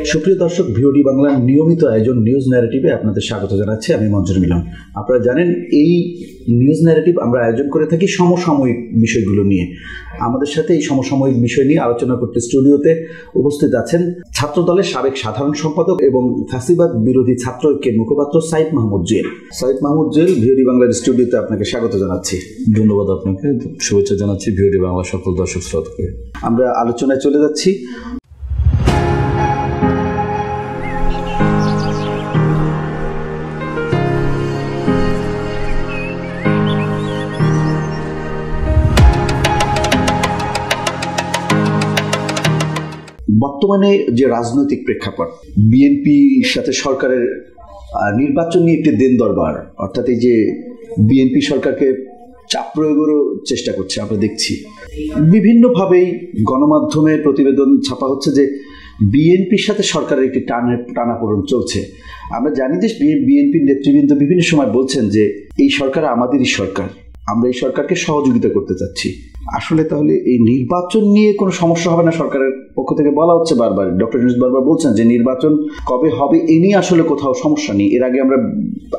সুপ্রিয় দর্শক, ভিওডি বাংলার নিয়মিত আয়োজন নিউজ ন্যারেটিভে আপনাদের স্বাগত জানাচ্ছি। আমি মঞ্জুর মিলন। আপনারা জানেন, এই নিউজ ন্যারেটিভ আমরা আয়োজন করে থাকি সমসাময়িক বিষয়গুলো নিয়ে। আমাদের সাথে এই সমসাময়িক বিষয় নিয়ে আলোচনা করতে স্টুডিওতে উপস্থিত আছেন ছাত্রদলের সাবেক সাধারণ সম্পাদক এবং ফ্যাসিবাদ বিরোধী ছাত্র ঐক্যের মুখপাত্র সাইদ মাহমুদ জুয়েল। সাইদ মাহমুদ জুয়েল, ভিওডি বাংলার স্টুডিওতে আপনাকে স্বাগত জানাচ্ছি। ধন্যবাদ আপনাকে, শুভেচ্ছা জানাচ্ছি ভিওডি বাংলা সকল দর্শক শ্রোতাকে। আমরা আলোচনায় চলে যাচ্ছি। বর্তমানে যে রাজনৈতিক প্রেক্ষাপট, বিএনপির সাথে সরকারের নির্বাচন নিয়ে একটি দেন দরবার, অর্থাৎ এই যে বিএনপি সরকারকে চাপ প্রয়োগেরও চেষ্টা করছে। আমরা দেখছি বিভিন্নভাবেই গণমাধ্যমে প্রতিবেদন ছাপা হচ্ছে যে বিএনপির সাথে সরকারের একটি টানাপোড়েন চলছে। আমরা জানি যে বিএনপির নেতৃবৃন্দ বিভিন্ন সময় বলছেন যে এই সরকার আমাদেরই সরকার, আমরা এই সরকারকে সহযোগিতা করতে চাচ্ছি। আসলে তাহলে এই নির্বাচন নিয়ে কোনো সমস্যা হবে না? সরকারের পক্ষ থেকে বলা হচ্ছে বারবার, ডক্টর ইউনূস বারবার বলছেন যে নির্বাচন কবে হবে এ নিয়ে আসলে কোথাও সমস্যা নেই। এর আগে আমরা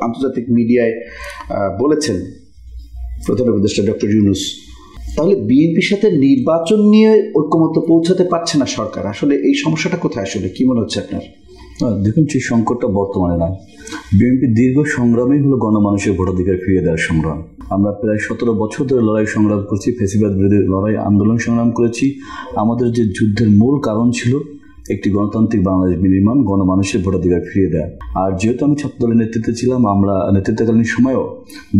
আন্তর্জাতিক মিডিয়ায় বলেছেন প্রধান উপদেষ্টা ডক্টর ইউনূস। তাহলে বিএনপির সাথে নির্বাচন নিয়ে ঐক্যমত্য পৌঁছাতে পারছে না সরকার। আসলে এই সমস্যাটা কোথায়? আসলে কি মনে হচ্ছে আপনার? দেখুন, সেই সংকটটা বর্তমানে নয়। বিএনপির দীর্ঘ সংগ্রামই হলো গণমানুষের ভোটাধিকার ফিরিয়ে দেওয়ার সংগ্রাম। আমরা প্রায় 17 বছর ধরে লড়াই সংগ্রাম করছি, ফ্যাসিবাদ বিরোধী লড়াই আন্দোলন সংগ্রাম করেছি। আমাদের যে যুদ্ধের মূল কারণ ছিল একটি গণতান্ত্রিক বাংলাদেশ বিনির্মাণ, গণমানুষের ভোটাধিকার ফিরিয়ে দেওয়া। আর যেহেতু আমি ছাত্রদলের নেতৃত্বে ছিলাম, আমরা নেতৃত্বকালীন সময়েও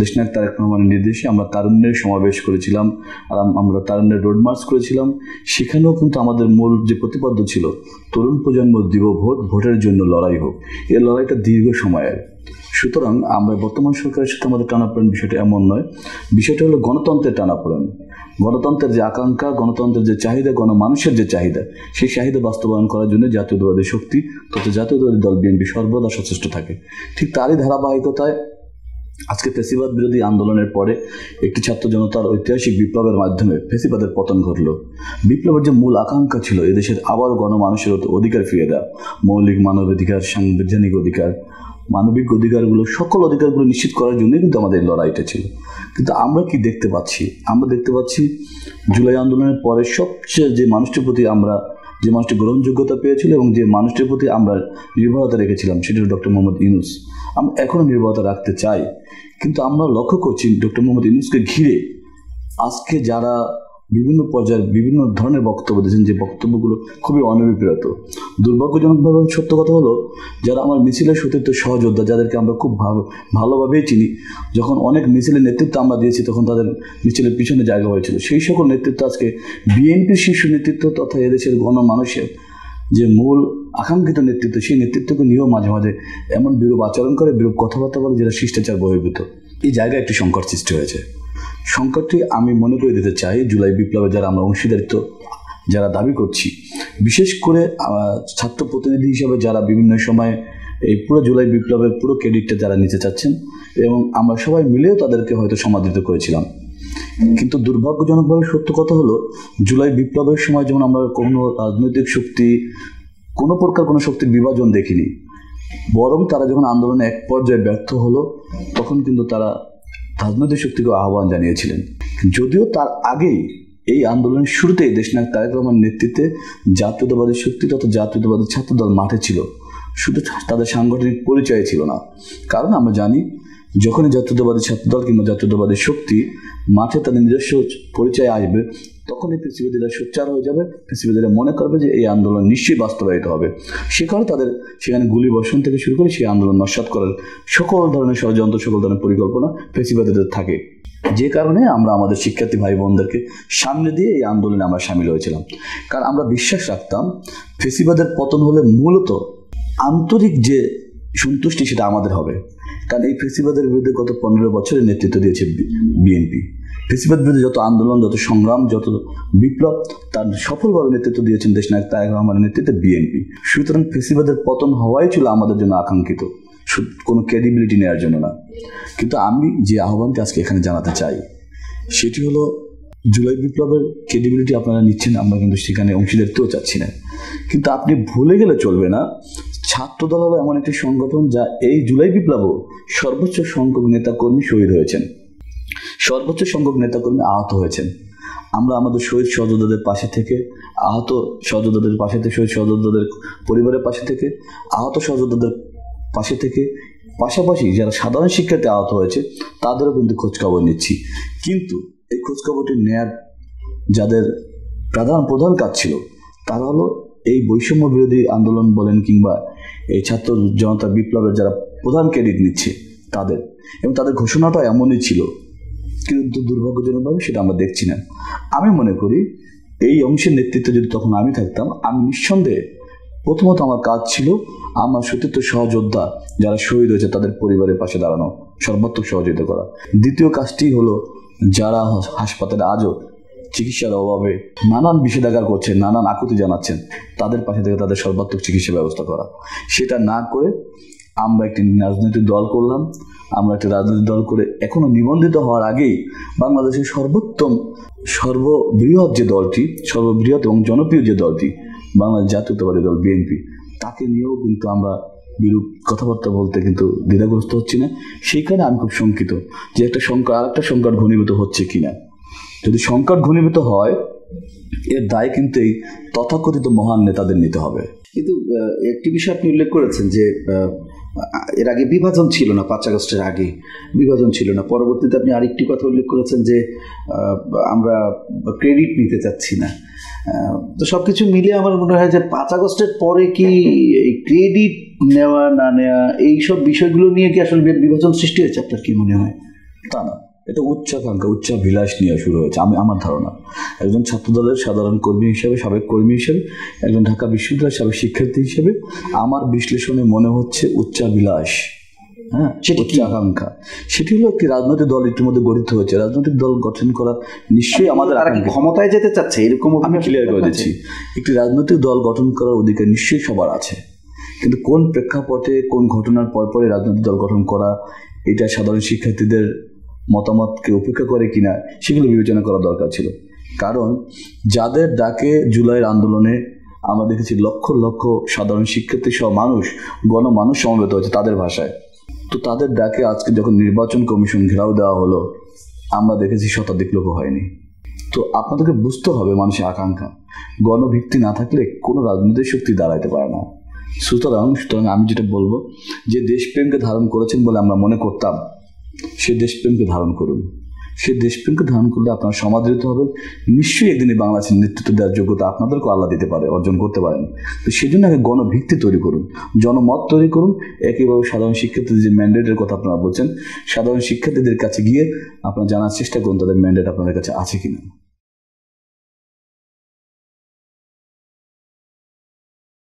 দেশনায়ক তারেক রহমানের নির্দেশে আমরা তারুণ্যের সমাবেশ করেছিলাম, আর আমরা তারুণ্যের রোড মার্চ করেছিলাম। সেখানেও কিন্তু আমাদের মূল যে প্রতিপাদ্য ছিল, তরুণ প্রজন্ম দিব ভোট, ভোটের জন্য লড়াই হোক। এই লড়াইটা দীর্ঘ সময়ের। সুতরাং আমরা বর্তমান সরকারের সাথে আমাদের টানাপোড়েন বিষয়টা এমন নয়। বিষয়টা হলো গণতন্ত্রের টানাপোড়েন। গণতন্ত্রের যে আকাঙ্ক্ষা, গণতন্ত্রের যে চাহিদা, গণমানুষের যে চাহিদা, সেই চাহিদা বাস্তবায়ন করার জন্য জাতীয়তাবাদী শক্তি তথা জাতীয়তাবাদী দল বিএনপি সর্বদা সচেষ্ট থাকে। ঠিক তারই ধারাবাহিকতায় আজকে ফ্যাসিবাদ বিরোধী আন্দোলনের পরে একটি ছাত্র জনতার ঐতিহাসিক বিপ্লবের মাধ্যমে ফ্যাসিবাদের পতন ঘটল। বিপ্লবের যে মূল আকাঙ্ক্ষা ছিল এদেশের আবার গণমানুষের অধিকার ফিরিয়ে দেওয়া, মৌলিক মানবাধিকার, সাংবিধানিক অধিকার, মানবিক অধিকারগুলো, সকল অধিকারগুলো নিশ্চিত করার জন্যই কিন্তু আমাদের লড়াইটা ছিল। কিন্তু আমরা কি দেখতে পাচ্ছি? আমরা দেখতে পাচ্ছি জুলাই আন্দোলনের পরে সবচেয়ে যে মানুষটির প্রতি আমরা, যে মানুষটি গ্রহণযোগ্যতা পেয়েছিল এবং যে মানুষটির প্রতি আমরা নির্ভরতা রেখেছিলাম, সেটি হল ডক্টর মোহাম্মদ ইউনূস। আমরা এখনও নির্ভরতা রাখতে চাই, কিন্তু আমরা লক্ষ্য করছি ডক্টর মোহাম্মদ ইউনূসকে ঘিরে আজকে যারা বিভিন্ন পর্যায়ের বিভিন্ন ধরনের বক্তব্য দিয়েছেন, যে বক্তব্যগুলো খুবই অনভিপ্রেত। দুর্ভাগ্যজনকভাবে সত্য কথা হলো, যারা আমার মিছিলের সতীর্থ সহযোদ্ধা, যাদেরকে আমরা খুব ভালোভাবেই চিনি, যখন অনেক মিছিলের নেতৃত্ব আমরা দিয়েছি তখন তাদের মিছিলের পিছনে জায়গা হয়েছিল। সেই সকল নেতৃত্ব আজকে বিএনপির শীর্ষ নেতৃত্ব তথা এদেশের গণমানুষের যে মূল আকাঙ্ক্ষিত নেতৃত্ব, সেই নেতৃত্বকে নিয়েও মাঝে মাঝে এমন বিরূপ আচরণ করে, বিরূপ কথাবার্তা বলে, যেটা শিষ্টাচার বহির্ভূত। এই জায়গায় একটি সংকট সৃষ্টি হয়েছে। সংকটটি আমি মনে করে দিতে চাই, জুলাই বিপ্লবে যারা আমরা অংশীদারিত্ব যারা দাবি করছি, বিশেষ করে ছাত্র প্রতিনিধি হিসাবে যারা বিভিন্ন সময়ে এই পুরো জুলাই বিপ্লবের পুরো ক্রেডিটটা যারা নিতে চাচ্ছেন, এবং আমরা সবাই মিলেও তাদেরকে হয়তো সমাদৃত করেছিলাম। কিন্তু দুর্ভাগ্যজনকভাবে সত্য কথা হলো, জুলাই বিপ্লবের সময় যেমন আমরা কোনো রাজনৈতিক শক্তি, কোনো প্রকার কোনো শক্তির বিভাজন দেখিনি, বরং তারা যখন আন্দোলনে এক পর্যায়ে ব্যর্থ হলো তখন কিন্তু তারা রাজনৈতিক শক্তিকে আহ্বান জানিয়েছিলেন। যদিও তার আগেই এই আন্দোলনের শুরুতেই দেশনায়ক তারেক রহমানের নেতৃত্বে জাতীয়তাবাদী শক্তি তথা জাতীয়তাবাদী ছাত্রদল মাঠে ছিল, শুধু তাদের সাংগঠনিক পরিচয় ছিল না। কারণ আমরা জানি, যখনই জাতীয়তাবাদী ছাত্রদল কিংবা জাতীয়তাবাদী শক্তি মাঠে তাদের নিজস্ব পরিচয় আসবে, তখনই ফ্যাসিবাদীরা সোচ্চার হয়ে যাবে। ফ্যাসিবাদীরা মনে করবে যে এই আন্দোলন নিশ্চয়ই বাস্তবায়িত হবে। সে কারণে তাদের সেখানে গুলি বর্ষণ থেকে শুরু করে সেই আন্দোলন নস্যাৎ করার সকল ধরনের ষড়যন্ত্র, সকল ধরনের পরিকল্পনা ফ্যাসিবাদীদের থাকে। যে কারণে আমরা আমাদের শিক্ষার্থী ভাই বোনদেরকে সামনে দিয়ে এই আন্দোলনে আমরা সামিল হয়েছিলাম। কারণ আমরা বিশ্বাস রাখতাম ফ্যাসিবাদের পতন হলে মূলত আন্তরিক যে সন্তুষ্টি সেটা আমাদের হবে। কারণ এই ফ্যাসিবাদের বিরুদ্ধে গত 15 বছরের নেতৃত্ব দিয়েছে বিএনপি। ফ্যাসিবাদ বিরুদ্ধে যত আন্দোলন, যত সংগ্রাম, যত বিপ্লব, তার সফলভাবে নেতৃত্ব দিয়েছেন দেশনায়ক তারেক রহমানের নেতৃত্বে বিএনপি। সুতরাং ফ্যাসিবাদের পতন হওয়াই ছিল আমাদের জন্য আকাঙ্ক্ষিত, কোনো ক্রেডিবিলিটি নেওয়ার জন্য না। কিন্তু আমি যে আহ্বানটি আজকে এখানে জানাতে চাই সেটি হলো, জুলাই বিপ্লবের ক্রেডিবিলিটি আপনারা নিচ্ছেন, আমরা কিন্তু সেখানে অংশীদারিত্বও চাচ্ছি না। কিন্তু আপনি ভুলে গেলে চলবে না, ছাত্রদল হলো এমন একটি সংগঠন যা এই জুলাই বিপ্লবও সর্বোচ্চ সংখ্যক নেতাকর্মী শহীদ হয়েছেন, সর্বোচ্চ সংখ্যক নেতাকর্মী আহত হয়েছেন। আমরা আমাদের শহীদ সহযোদ্ধাদের পাশে থেকে, আহত সহযোদ্ধাদের পাশে থেকে, শহীদ সহযোদ্ধাদের পরিবারের পাশে থেকে, আহত সহযোদ্ধাদের পাশে থেকে, পাশাপাশি যারা সাধারণ শিক্ষার্থী আহত হয়েছে তাদেরও কিন্তু খোঁজখবর নিচ্ছি। কিন্তু এই খোঁজখবরটি নেয়ার যাদের প্রধান কাজ ছিল তারা হলো এই বৈষম্য বিরোধী আন্দোলন বলেন কিংবা এই ছাত্র জনতা বিপ্লবের যারা প্রধান ক্রেডিট নিচ্ছে তাদের, এবং তাদের ঘোষণাটা এমনই ছিল, কিন্তু দুর্ভাগ্যজনকভাবে সেটা আমরা দেখছি না। আমি মনে করি এই অংশের নেতৃত্বে যদি তখন আমি থাকতাম, আমি নিঃসন্দেহে প্রথমত আমার কাজ ছিল আমার সতীর্থ সহযোদ্ধা যারা শহীদ হয়েছে তাদের পরিবারের পাশে দাঁড়ানো, সর্বাত্মক সহযোগিতা করা। দ্বিতীয় কাজটি হলো যারা হাসপাতালে আজও চিকিৎসার অভাবে নানান বিষেধাগার করছেন, নানান আকুতি জানাচ্ছেন, তাদের পাশে থেকে তাদের সর্বাত্মক চিকিৎসা ব্যবস্থা করা। সেটা না করে আমরা একটি রাজনৈতিক দল করলাম। আমরা একটা রাজনৈতিক দল করে এখনো নিবন্ধিত হওয়ার আগেই বাংলাদেশের সর্ববৃহৎ যে দলটি, সর্ববৃহৎ এবং জনপ্রিয় যে দলটি বাংলাদেশ জাতীয়তাবাদী দল বিএনপি, তাকে নিয়েও কিন্তু আমরা বিরূপ কথাবার্তা বলতে কিন্তু দ্বিধাগ্রস্ত হচ্ছি না। সেইখানে আমি খুব শঙ্কিত যে আরেকটা সংকট ঘনীভূত হচ্ছে কিনা। যদি সংকট ঘনীভূত হয় এর দায় কিন্তু এই তথাকথিত মহান নেতাদের নিতে হবে। কিন্তু একটি বিষয় আপনি উল্লেখ করেছেন যে এর আগে বিভাজন ছিল না, 5 আগস্টের আগে বিভাজন ছিল না। পরবর্তীতে আপনি আরেকটি কথা উল্লেখ করেছেন যে আমরা ক্রেডিট নিতে চাচ্ছি না। তো সব কিছু মিলিয়ে আমার মনে হয় যে 5 আগস্টের পরে কি এই ক্রেডিট নেওয়া না নেওয়া এইসব বিষয়গুলো নিয়ে কি আসলে বিভাজন সৃষ্টি হয়েছে? আপনার কি মনে হয়? তা না, এটা উচ্চাকাঙ্ক্ষা, উচ্চাভিলাষ নিয়ে শুরু হয়েছে। আমার ধারণা একজন ছাত্রদলের সাধারণ কর্মী হিসেবে, সাবেক কর্মী হিসেবে, একজন ঢাকা বিশ্ববিদ্যালয়ের সাবেক শিক্ষার্থী হিসেবে আমার বিশ্লেষণে মনে হচ্ছে উচ্চাভিলাষ, সেটি উচ্চাকাঙ্ক্ষা। সেটি হলো একটি রাজনৈতিক দল ইতিমধ্যে গঠিত হয়েছে। রাজনৈতিক দল গঠন করা নিশ্চয়ই আমাদের ক্ষমতায় যেতে চাচ্ছে এরকম আমি ক্লিয়ার করে দিচ্ছি। একটি রাজনৈতিক দল গঠন করার অধিকার নিশ্চয়ই সবার আছে, কিন্তু কোন প্রেক্ষাপটে, কোন ঘটনার পরপরই রাজনৈতিক দল গঠন করা, এটা সাধারণ শিক্ষার্থীদের মতামতকে উপেক্ষা করে কিনা সেগুলো বিবেচনা করা দরকার ছিল। কারণ যাদের ডাকে জুলাইয়ের আন্দোলনে আমরা দেখেছি লক্ষ লক্ষ সাধারণ শিক্ষার্থী সহ গণমানুষ সমবেত হয়েছে তাদের ভাষায়। তো তাদের ডাকে আজকে যখন নির্বাচন কমিশন ঘেরাও দেওয়া হলো, আমরা দেখেছি শতাধিক লোক হয়নি। তো আপনাদেরকে বুঝতে হবে মানুষের আকাঙ্ক্ষা, গণভিত্তি না থাকলে কোনো রাজনৈতিক শক্তি দাঁড়াইতে পারে না। সুতরাং আমি যেটা বলবো, যে দেশপ্রেমকে ধারণ করেছেন বলে আমরা মনে করতাম, সে দেশপ্রেমকে ধারণ করুন। সে দেশপ্রেমকে ধারণ করলে আপনার সমাদৃত হবে। নিশ্চয়ই একদিনে বাংলাদেশের নেতৃত্ব দেওয়ার যোগ্যতা আপনাদেরকেও আল্লাহ দিতে পারে, অর্জন করতে পারেন। তো সেজন্য আগে গণভিত্তি তৈরি করুন, জনমত তৈরি করুন। একইভাবে সাধারণ শিক্ষার্থীদের যে ম্যান্ডেটের কথা আপনারা বলছেন, সাধারণ শিক্ষার্থীদের কাছে গিয়ে আপনারা জানার চেষ্টা করুন তাদের ম্যান্ডেট আপনাদের কাছে আছে কিনা।